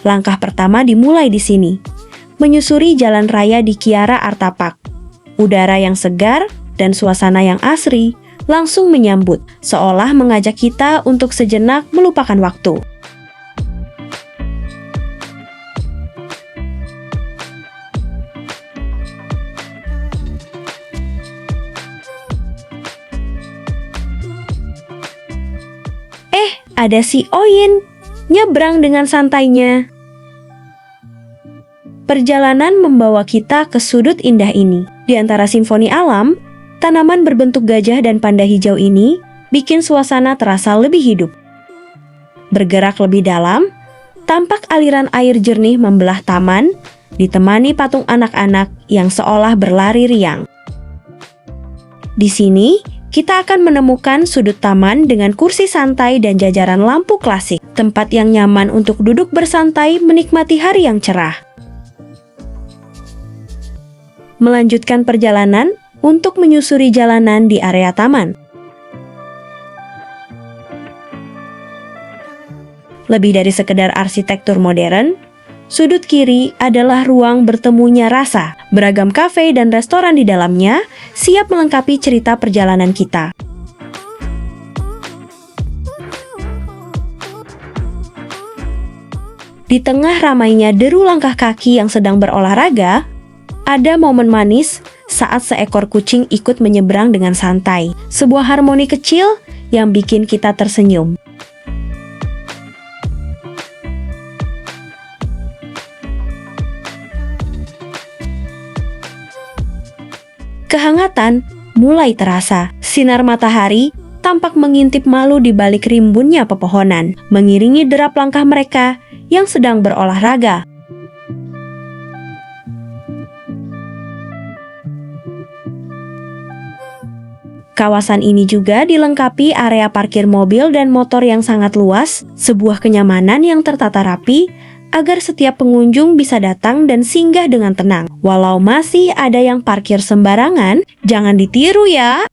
Langkah pertama dimulai di sini, menyusuri jalan raya di Kiara Artapak. Udara yang segar dan suasana yang asri langsung menyambut, seolah mengajak kita untuk sejenak melupakan waktu. Ada si Oyin, nyebrang dengan santainya. Perjalanan membawa kita ke sudut indah ini. Di antara simfoni alam, tanaman berbentuk gajah dan panda hijau ini bikin suasana terasa lebih hidup. Bergerak lebih dalam, tampak aliran air jernih membelah taman, ditemani patung anak-anak yang seolah berlari riang. Di sini, kita akan menemukan sudut taman dengan kursi santai dan jajaran lampu klasik, tempat yang nyaman untuk duduk bersantai menikmati hari yang cerah. Melanjutkan perjalanan untuk menyusuri jalanan di area taman. Lebih dari sekedar arsitektur modern, sudut kiri adalah ruang bertemunya rasa. Beragam kafe dan restoran di dalamnya siap melengkapi cerita perjalanan kita. Di tengah ramainya deru langkah kaki yang sedang berolahraga, ada momen manis saat seekor kucing ikut menyeberang dengan santai. Sebuah harmoni kecil yang bikin kita tersenyum. Kehangatan mulai terasa. Sinar matahari tampak mengintip malu di balik rimbunnya pepohonan, mengiringi derap langkah mereka yang sedang berolahraga. Kawasan ini juga dilengkapi area parkir mobil dan motor yang sangat luas, sebuah kenyamanan yang tertata rapi agar setiap pengunjung bisa datang dan singgah dengan tenang. Walau masih ada yang parkir sembarangan, jangan ditiru ya!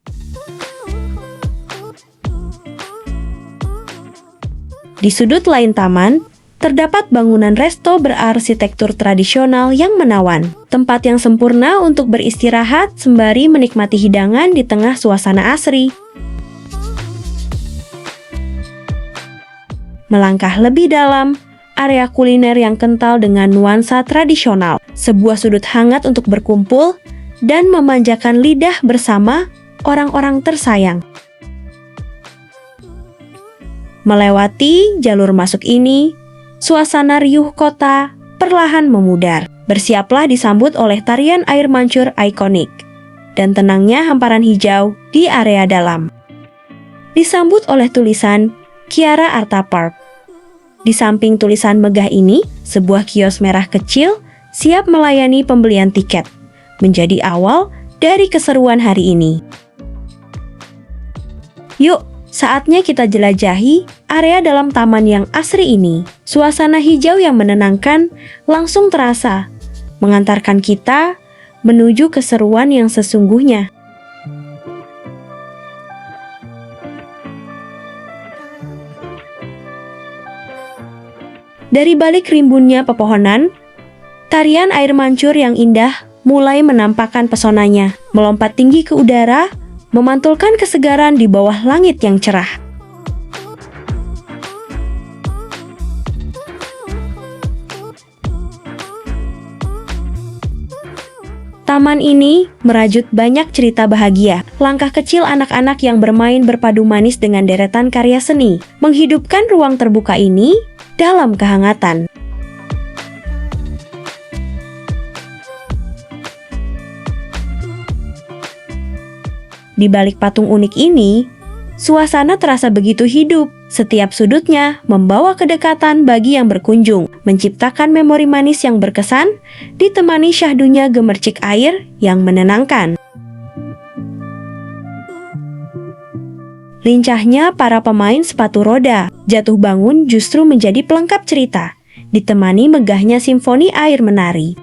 Di sudut lain taman, terdapat bangunan resto berarsitektur tradisional yang menawan. Tempat yang sempurna untuk beristirahat sembari menikmati hidangan di tengah suasana asri. Melangkah lebih dalam, area kuliner yang kental dengan nuansa tradisional, sebuah sudut hangat untuk berkumpul dan memanjakan lidah bersama orang-orang tersayang. Melewati jalur masuk ini, suasana riuh kota perlahan memudar. Bersiaplah disambut oleh tarian air mancur ikonik dan tenangnya hamparan hijau di area dalam. Disambut oleh tulisan Kiara Artapak. Di samping tulisan megah ini, sebuah kios merah kecil siap melayani pembelian tiket, menjadi awal dari keseruan hari ini. Yuk, saatnya kita jelajahi area dalam taman yang asri ini. Suasana hijau yang menenangkan langsung terasa, mengantarkan kita menuju keseruan yang sesungguhnya. Dari balik rimbunnya pepohonan, tarian air mancur yang indah mulai menampakkan pesonanya, melompat tinggi ke udara, memantulkan kesegaran di bawah langit yang cerah. Taman ini merajut banyak cerita bahagia. Langkah kecil anak-anak yang bermain berpadu manis dengan deretan karya seni, menghidupkan ruang terbuka ini dalam kehangatan. Di balik patung unik ini, suasana terasa begitu hidup. Setiap sudutnya membawa kedekatan bagi yang berkunjung, menciptakan memori manis yang berkesan, ditemani syahdunya gemercik air yang menenangkan. Lincahnya para pemain sepatu roda, jatuh bangun justru menjadi pelengkap cerita, ditemani megahnya simfoni air menari.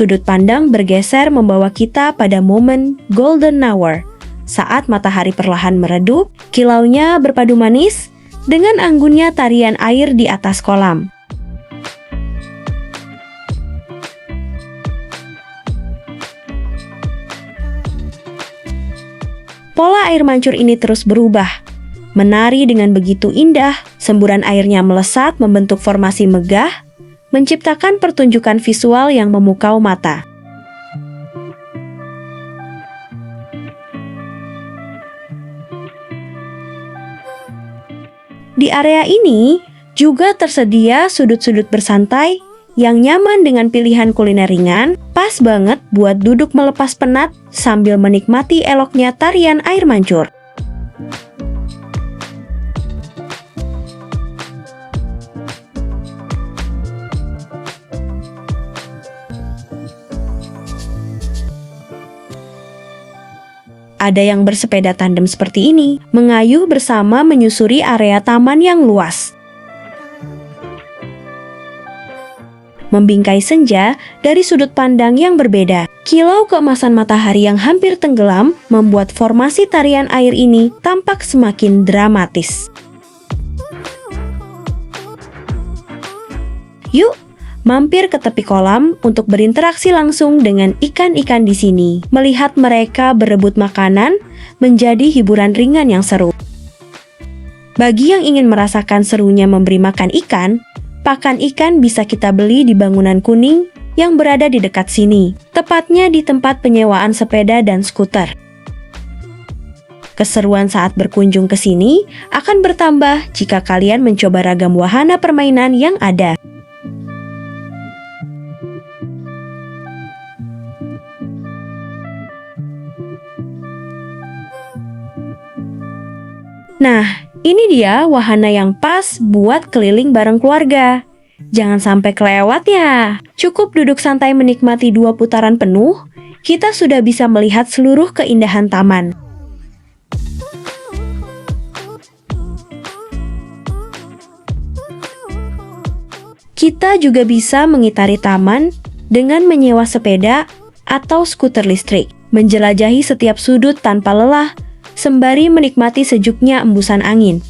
Sudut pandang bergeser membawa kita pada momen golden hour. Saat matahari perlahan meredup, kilaunya berpadu manis dengan anggunnya tarian air di atas kolam. Pola air mancur ini terus berubah. Menari dengan begitu indah, semburan airnya melesat membentuk formasi megah, menciptakan pertunjukan visual yang memukau mata. Di area ini juga tersedia sudut-sudut bersantai yang nyaman dengan pilihan kuliner ringan, pas banget buat duduk melepas penat sambil menikmati eloknya tarian air mancur. Ada yang bersepeda tandem seperti ini, mengayuh bersama menyusuri area taman yang luas. Membingkai senja dari sudut pandang yang berbeda. Kilau keemasan matahari yang hampir tenggelam membuat formasi tarian air ini tampak semakin dramatis. Yuk, mampir ke tepi kolam untuk berinteraksi langsung dengan ikan-ikan di sini. Melihat mereka berebut makanan menjadi hiburan ringan yang seru. Bagi yang ingin merasakan serunya memberi makan ikan, pakan ikan bisa kita beli di bangunan kuning yang berada di dekat sini, tepatnya di tempat penyewaan sepeda dan skuter. Keseruan saat berkunjung ke sini akan bertambah jika kalian mencoba ragam wahana permainan yang ada. Nah, ini dia wahana yang pas buat keliling bareng keluarga. Jangan sampai kelewat ya. Cukup duduk santai menikmati 2 putaran penuh, kita sudah bisa melihat seluruh keindahan taman. Kita juga bisa mengitari taman dengan menyewa sepeda atau skuter listrik, menjelajahi setiap sudut tanpa lelah, sembari menikmati sejuknya embusan angin.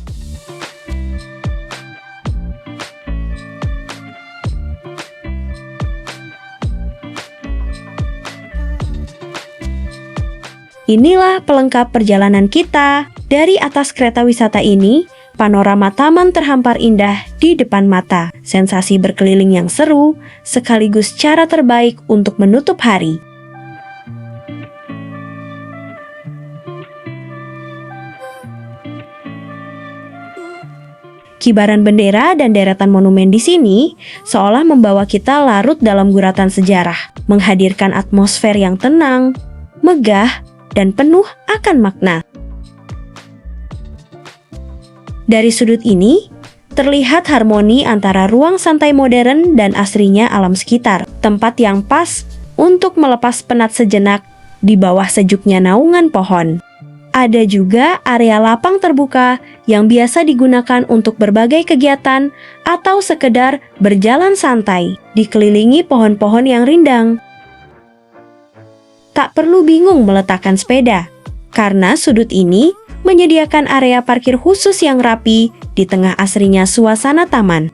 Inilah pelengkap perjalanan kita. Dari atas kereta wisata ini, panorama taman terhampar indah di depan mata. Sensasi berkeliling yang seru, sekaligus cara terbaik untuk menutup hari. Kibaran bendera dan deretan monumen di sini seolah membawa kita larut dalam guratan sejarah, menghadirkan atmosfer yang tenang, megah, dan penuh akan makna. Dari sudut ini, terlihat harmoni antara ruang santai modern dan asrinya alam sekitar, tempat yang pas untuk melepas penat sejenak di bawah sejuknya naungan pohon. Ada juga area lapang terbuka yang biasa digunakan untuk berbagai kegiatan atau sekedar berjalan santai, dikelilingi pohon-pohon yang rindang. Tak perlu bingung meletakkan sepeda, karena sudut ini menyediakan area parkir khusus yang rapi di tengah asrinya suasana taman.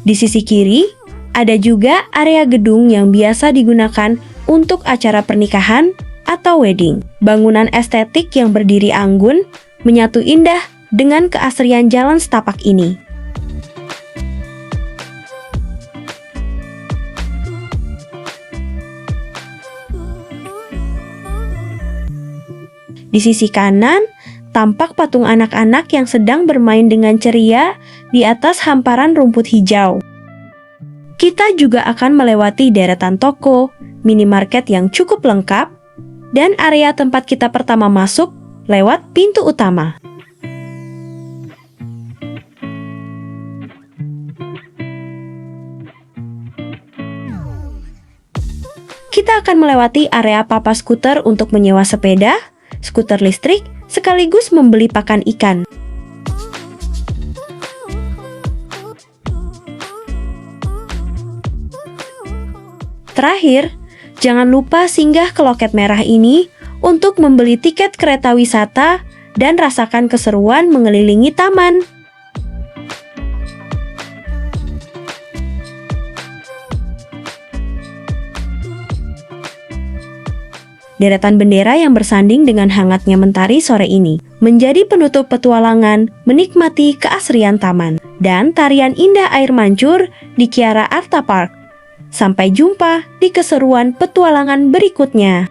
Di sisi kiri, ada juga area gedung yang biasa digunakan untuk acara pernikahan atau wedding. Bangunan estetik yang berdiri anggun menyatu indah dengan keasrian jalan setapak ini. Di sisi kanan, tampak patung anak-anak yang sedang bermain dengan ceria di atas hamparan rumput hijau. Kita juga akan melewati deretan toko, minimarket yang cukup lengkap, dan area tempat kita pertama masuk lewat pintu utama. Kita akan melewati area papas skuter untuk menyewa sepeda, skuter listrik, sekaligus membeli pakan ikan. Terakhir, jangan lupa singgah ke loket merah ini untuk membeli tiket kereta wisata dan rasakan keseruan mengelilingi taman. Deretan bendera yang bersanding dengan hangatnya mentari sore ini menjadi penutup petualangan menikmati keasrian taman dan tarian indah air mancur di Kiara Arta Park. Sampai jumpa di keseruan petualangan berikutnya.